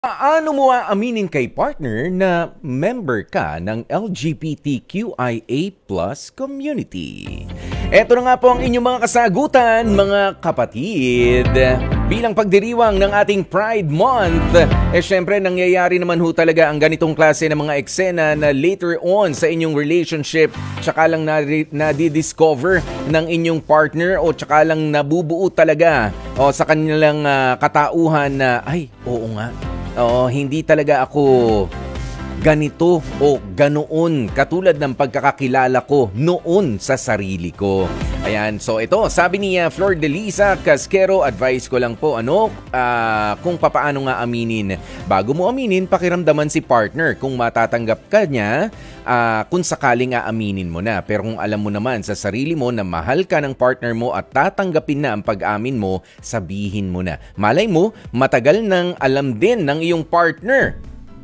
Paano mo aaminin kay partner na member ka ng LGBTQIA+ community? Ito na nga po ang inyong mga kasagutan, mga kapatid. Bilang pagdiriwang ng ating Pride Month, syempre nangyayari naman ho talaga ang ganitong klase ng mga eksena na later on sa inyong relationship, tsaka lang na-discover ng inyong partner o tsaka lang nabubuo talaga sa kanilang katauhan na, ay, oo nga. Hindi talaga ako ganito o ganoon katulad ng pagkakakilala ko noon sa sarili ko. Ayan, so ito, sabi ni Flor de Liza Casquero, advice ko lang po kung papaano nga aminin. Bago mo aminin, pakiramdaman si partner kung matatanggap ka niya, kung sakaling aaminin mo na. Pero kung alam mo naman sa sarili mo na mahal ka ng partner mo at tatanggapin na ang pag-amin mo, sabihin mo na. Malay mo, matagal nang alam din ng iyong partner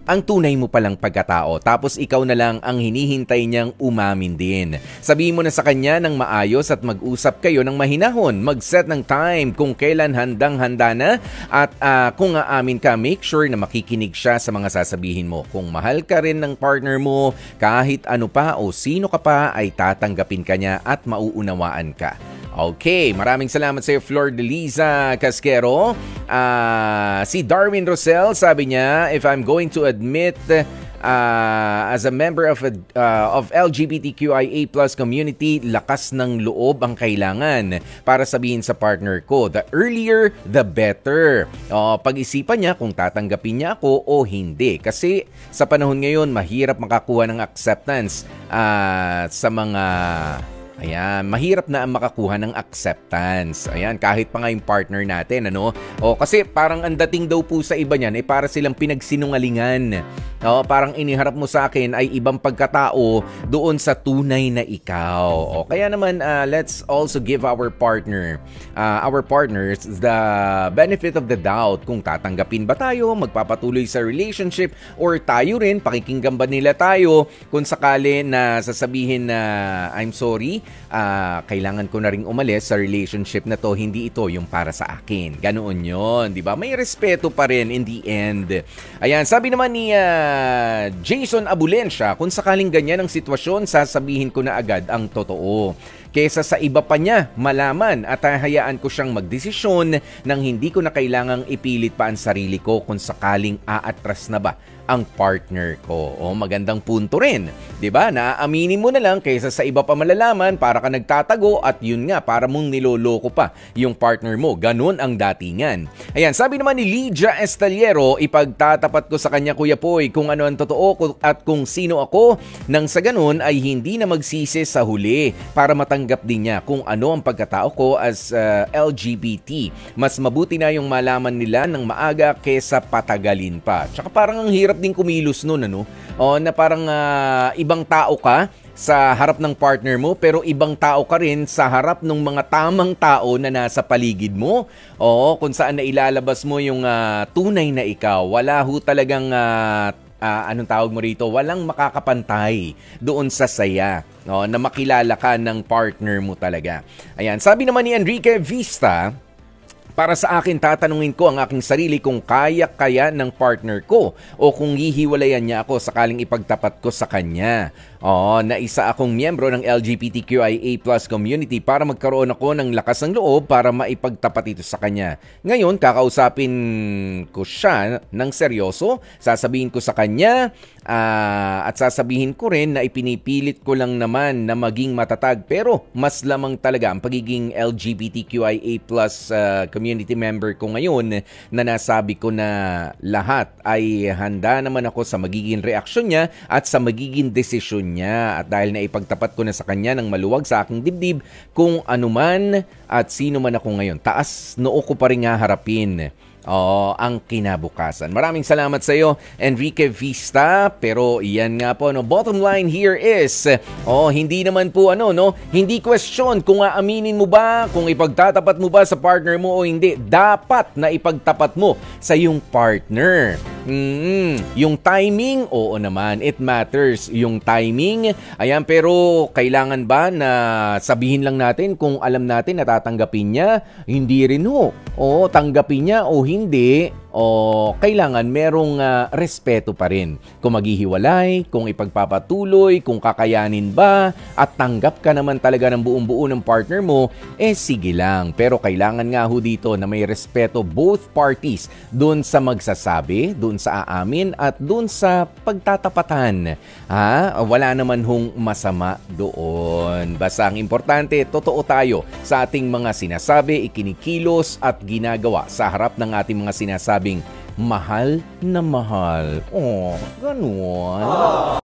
ang tunay mo palang pagkatao, tapos ikaw na lang ang hinihintay niyang umamin din. Sabihin mo na sa kanya ng maayos at mag-usap kayo ng mahinahon. Mag-set ng time kung kailan handang-handa na at kung aamin ka, make sure na makikinig siya sa mga sasabihin mo. Kung mahal ka rin ng partner mo, kahit ano pa o sino ka pa ay tatanggapin ka niya at mauunawaan ka. Okay, maraming salamat sa iyo, Flor de Liza Casquero. Si Darwin Rosel, sabi niya, if I'm going to admit as a member of LGBTQIA+ community, lakas ng loob ang kailangan para sabihin sa partner ko. The earlier, the better. Pag-isipan niya kung tatanggapin niya ako o hindi. Kasi sa panahon ngayon, mahirap makakuha ng acceptance sa mga... Ayan, mahirap na ang makakuha ng acceptance. Ayan, kahit pa nga yung partner natin, ano? Kasi parang ang dating daw po sa iba niyan, para silang pinagsinungalingan. Parang iniharap mo sa akin ay ibang pagkatao doon sa tunay na ikaw. Kaya naman, let's also give our partners the benefit of the doubt kung tatanggapin ba tayo, magpapatuloy sa relationship, or tayo rin, pakikinggan ba nila tayo kung sakali na sasabihin na, I'm sorry, kailangan ko na ring umalis sa relationship na to, hindi ito yung para sa akin. Ganoon yun, di ba? May respeto pa rin in the end. Ayan, sabi naman ni Jason Abulencia, kung sakaling ganyan ang sitwasyon, sasabihin ko na agad ang totoo. Kesa sa iba pa niya malaman at hayaan ko siyang magdesisyon nang hindi ko na kailangang ipilit pa ang sarili ko kung sakaling aatras na ba ang partner ko. Magandang punto rin. 'Di ba? Naaaminin mo na lang kaysa sa iba pa malalaman, para ka nagtatago at yun nga, para mong niloloko pa yung partner mo. Ganun ang datingan. Ayan, sabi naman ni Lydia Estaliero, ipagtatapat ko sa kanya, Kuya Poy, kung ano ang totoo at kung sino ako, nang sa ganun ay hindi na magsisi sa huli, para matanggap din niya kung ano ang pagkatao ko as LGBT. Mas mabuti na yung malaman nila ng maaga kesa patagalin pa. Tsaka parang ang hirap din kumilos nun, ano? Na parang ibang tao ka sa harap ng partner mo, pero ibang tao ka rin sa harap ng mga tamang tao na nasa paligid mo. Kung saan na ilalabas mo yung tunay na ikaw. Wala ho talagang anong tawag mo rito, walang makakapantay doon sa saya na makilala ka ng partner mo talaga. Ayan, sabi naman ni Enrique Vista, para sa akin, tatanungin ko ang aking sarili kung kaya ng partner ko o kung hihiwalayan niya ako sakaling ipagtapat ko sa kanya. Na isa akong miyembro ng LGBTQIA+ community para magkaroon ako ng lakas ng loob para maipagtapat ito sa kanya. Ngayon, kakausapin ko siya ng seryoso, sasabihin ko sa kanya at sasabihin ko rin na ipinipilit ko lang naman na maging matatag, pero mas lamang talaga ang pagiging LGBTQIA+ community member ko ngayon na nasabi ko na lahat ay handa naman ako sa magiging reaksyon niya at sa magiging desisyon niya, at dahil na ipagtapat ko na sa kanya ng maluwag sa aking dibdib kung anuman at sino man ako ngayon, taas noo ko pa rin nga harapin ang kinabukasan. Maraming salamat sa iyo, Enrique Vista. Pero iyan nga po, bottom line here is, hindi naman po hindi question kung aaminin mo ba, kung ipagtatapat mo ba sa partner mo o hindi. Dapat na ipagtapat mo sa iyong partner. Yung timing, oo naman, it matters. Yung timing, ayan, pero kailangan ba na sabihin lang natin kung alam natin na tatanggapin niya? Hindi rin ho. Tanggapin niya o hindi, o kailangan merong respeto pa rin. Kung maghihiwalay, kung ipagpapatuloy, kung kakayanin ba, at tanggap ka naman talaga ng buong-buo ng partner mo, sige lang. Pero kailangan nga ho dito na may respeto both parties dun sa magsasabi, dun sa aamin, at dun sa pagtatapatan. Wala naman hong masama doon. Basta ang importante, totoo tayo sa ating mga sinasabi, ikinikilos at ginagawa sa harap ng ating mga sinasabing mahal na mahal. Ganun.